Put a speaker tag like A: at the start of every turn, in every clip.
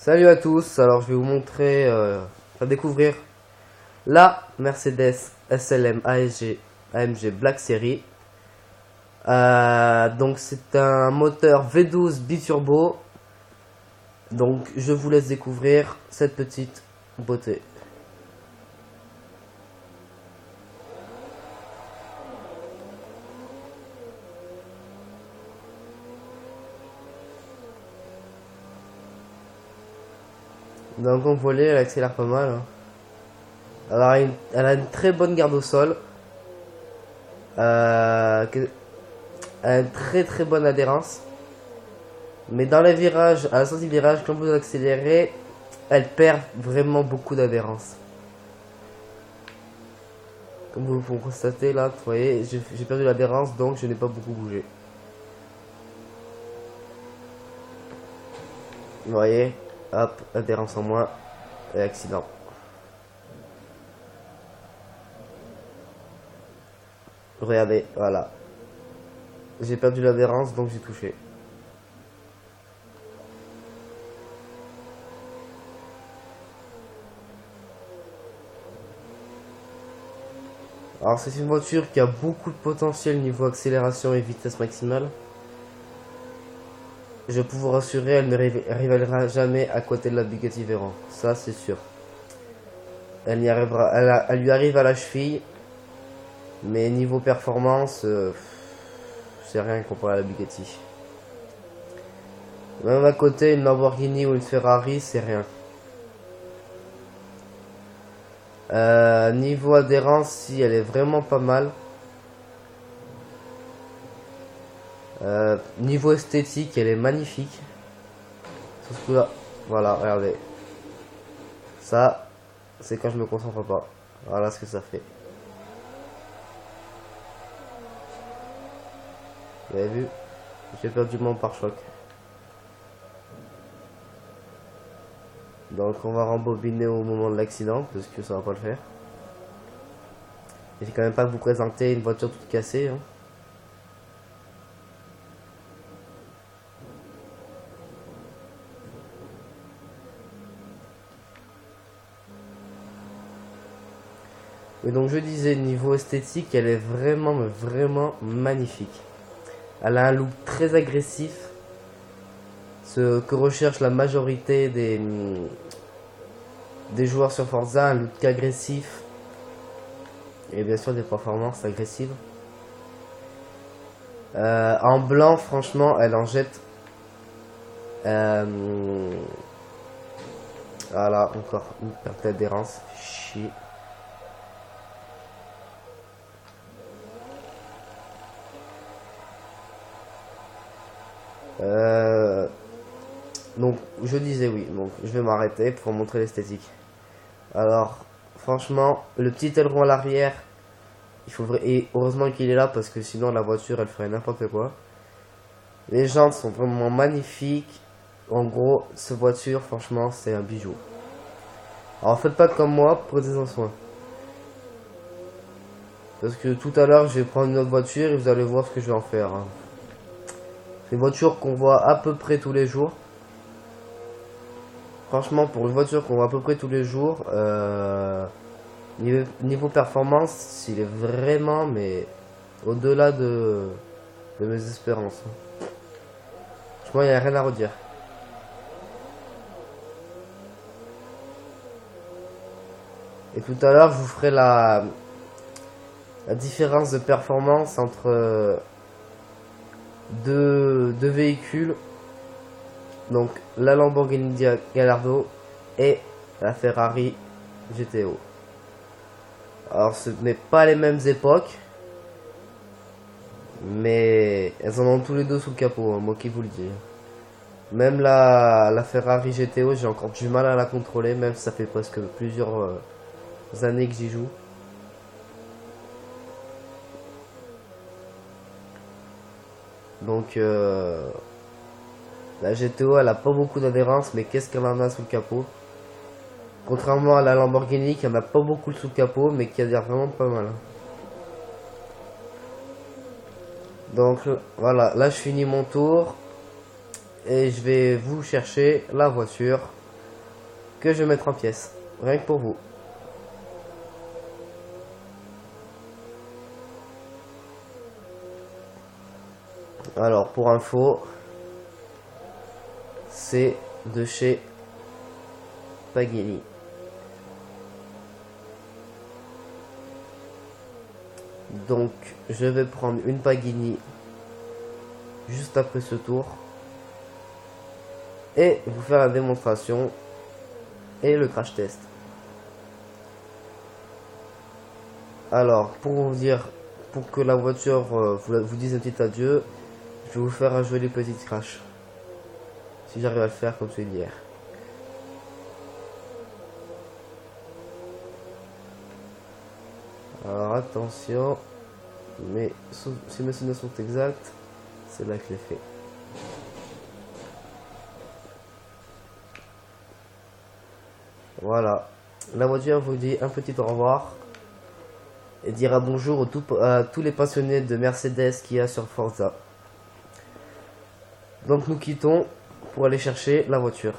A: Salut à tous, alors je vais vous montrer, enfin découvrir la Mercedes SLM AMG Black Series. Donc c'est un moteur V12 biturbo. Donc je vous laisse découvrir cette petite beauté. Donc comme vous voyez, elle accélère pas mal, hein. Alors elle a une très bonne garde au sol. Elle a une très bonne adhérence. Mais dans les virages, à la sortie du virage, quand vous accélérez, elle perd vraiment beaucoup d'adhérence. Comme vous pouvez constater là, vous voyez, j'ai perdu l'adhérence, donc je n'ai pas beaucoup bougé. Vous voyez, hop, adhérence en moins et accident. Regardez, voilà. J'ai perdu l'adhérence, donc j'ai touché. Alors c'est une voiture qui a beaucoup de potentiel niveau accélération et vitesse maximale. Je peux vous rassurer, elle ne rivalera jamais à côté de la Bugatti Veyron. Ça c'est sûr. Elle y arrivera, elle lui arrive à la cheville. Mais niveau performance, c'est rien comparé à la Bugatti. Même à côté, une Lamborghini ou une Ferrari, c'est rien. Niveau adhérence, si elle est vraiment pas mal. Niveau esthétique, elle est magnifique. Sur ce coup-là, voilà, regardez. Ça, c'est quand je me concentre pas. Voilà ce que ça fait. Vous avez vu? J'ai perdu mon pare-choc. Donc on va rembobiner au moment de l'accident, parce que ça va pas le faire. J'ai quand même pas vous présenter une voiture toute cassée, hein. Et donc je disais, niveau esthétique, elle est vraiment magnifique. Elle a un look très agressif, ce que recherche la majorité des joueurs sur Forza, un look agressif et bien sûr des performances agressives. En blanc, franchement, elle en jette. Voilà, encore une perte d'adhérence. Chier. Donc je disais oui, donc je vais m'arrêter pour montrer l'esthétique. Alors franchement, le petit aileron à l'arrière, et heureusement qu'il est là parce que sinon la voiture elle ferait n'importe quoi. Les jantes sont vraiment magnifiques. En gros, cette voiture franchement c'est un bijou. Alors faites pas comme moi, prenez-en soin. Parce que tout à l'heure je vais prendre une autre voiture et vous allez voir ce que je vais en faire, hein. C'est une voiture qu'on voit à peu près tous les jours. Franchement, pour une voiture qu'on voit à peu près tous les jours, niveau performance, il est vraiment, mais au-delà de mes espérances. Franchement, il n'y a rien à redire. Et tout à l'heure, je vous ferai la différence de performance entre deux véhicules. Donc la Lamborghini Gallardo et la Ferrari GTO. Alors ce n'est pas les mêmes époques, mais elles en ont tous les deux sous le capot, hein, moi qui vous le dis. Même la Ferrari GTO, j'ai encore du mal à la contrôler, même si ça fait presque plusieurs années que j'y joue. Donc la GTO elle a pas beaucoup d'adhérence, mais qu'est-ce qu'elle en a sous le capot. Contrairement à la Lamborghini qui en a pas beaucoup sous le capot, mais qui adhère vraiment pas mal. Donc voilà, là je finis mon tour et je vais vous chercher la voiture que je vais mettre en pièces. Rien que pour vous. Alors, pour info, c'est de chez Pagani. Donc, je vais prendre une Pagani juste après ce tour et vous faire la démonstration et le crash test. Alors, pour vous dire, pour que la voiture vous dise un petit adieu, je vais vous faire un joli petit crash. Si j'arrive à le faire comme celui d'hier. Alors attention, mais si mes souvenirs sont exacts, c'est là que je l'ai fait. Voilà, la voiture vous dit un petit au revoir et dira bonjour à tous les passionnés de Mercedes qu'il y a sur Forza. Donc nous quittons pour aller chercher la voiture.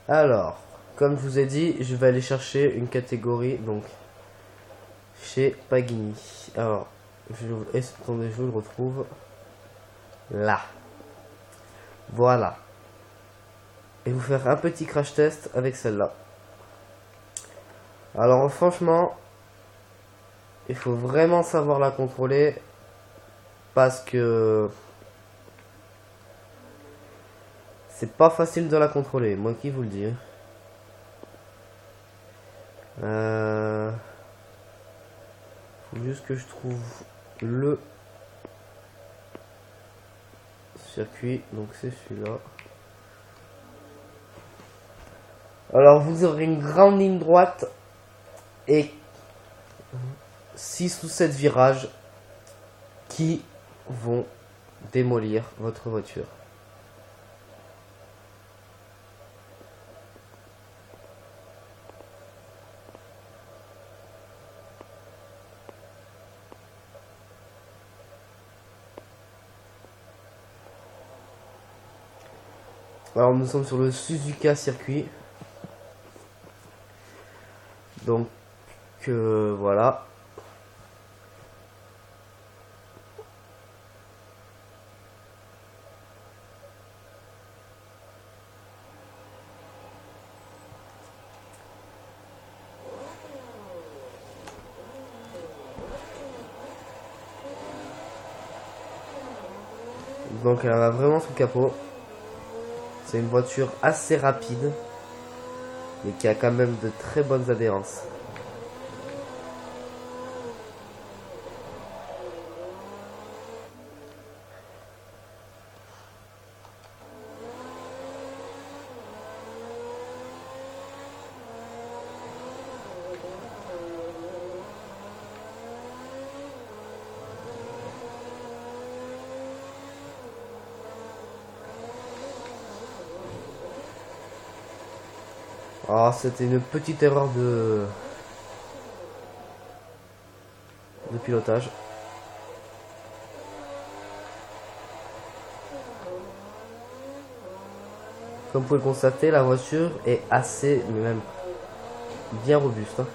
A: Alors, comme je vous ai dit, je vais aller chercher une catégorie, donc, chez Pagani. Alors, attendez, je le retrouve. Là. Voilà. Et vous faire un petit crash test avec celle-là. Alors, franchement, il faut vraiment savoir la contrôler, parce que c'est pas facile de la contrôler, moi qui vous le dis. Faut juste que je trouve le circuit, donc c'est celui-là. Alors vous aurez une grande ligne droite et 6 ou 7 virages qui vont démolir votre voiture. Alors nous sommes sur le Suzuka circuit. Donc voilà. Donc elle a vraiment sous le capot. C'est une voiture assez rapide, mais qui a quand même de très bonnes adhérences. Ah, c'était une petite erreur de pilotage. Comme vous pouvez le constater, la voiture est assez, mais même bien robuste, hein.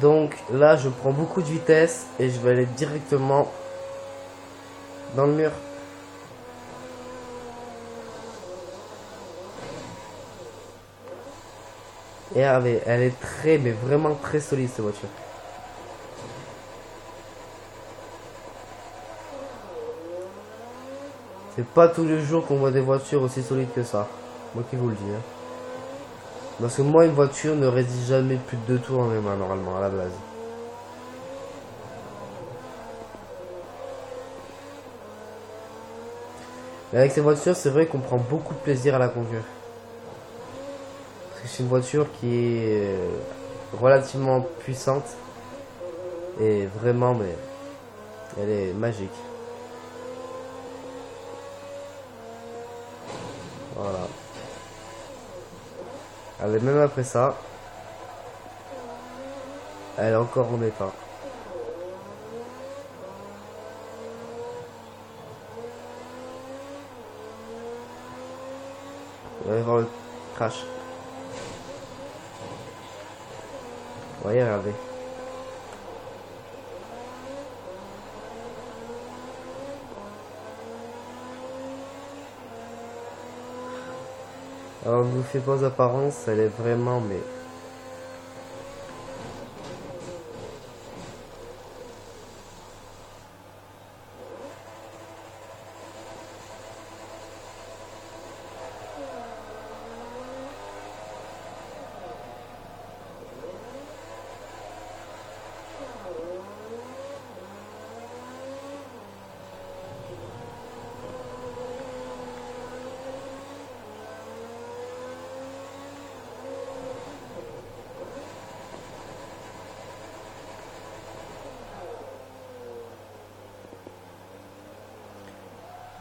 A: Donc là, je prends beaucoup de vitesse et je vais aller directement dans le mur. Et elle est très, mais vraiment très solide cette voiture. C'est pas tous les jours qu'on voit des voitures aussi solides que ça. Moi qui vous le dis. Hein. Parce que moi, une voiture ne résiste jamais plus de 2 tours en mes mains, normalement, à la base. Mais avec ces voitures, c'est vrai qu'on prend beaucoup de plaisir à la conduire. Parce que c'est une voiture qui est relativement puissante. Et vraiment, mais elle est magique. Voilà. Allez, même après ça, elle est encore en état. On va voir le crash. Vous voyez, regardez. Alors, je vous fais pas d'apparence, elle est vraiment, mais...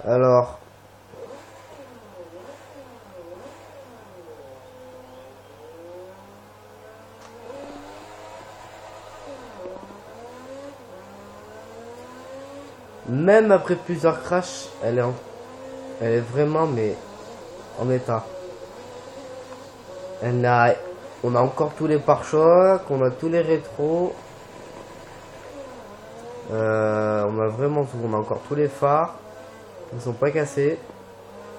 A: Alors... Même après plusieurs crashs, elle est vraiment, mais en état. On a encore tous les pare-chocs, on a tous les rétros. On a vraiment tout, on a encore tous les phares. Ils sont pas cassés.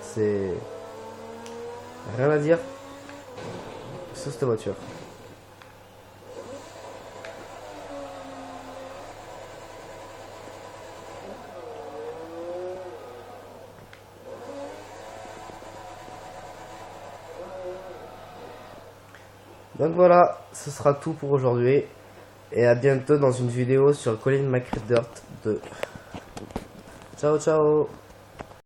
A: C'est rien à dire sur cette voiture. Donc voilà, ce sera tout pour aujourd'hui. Et à bientôt dans une vidéo sur Colin McRae Dirt 2. Ciao ciao.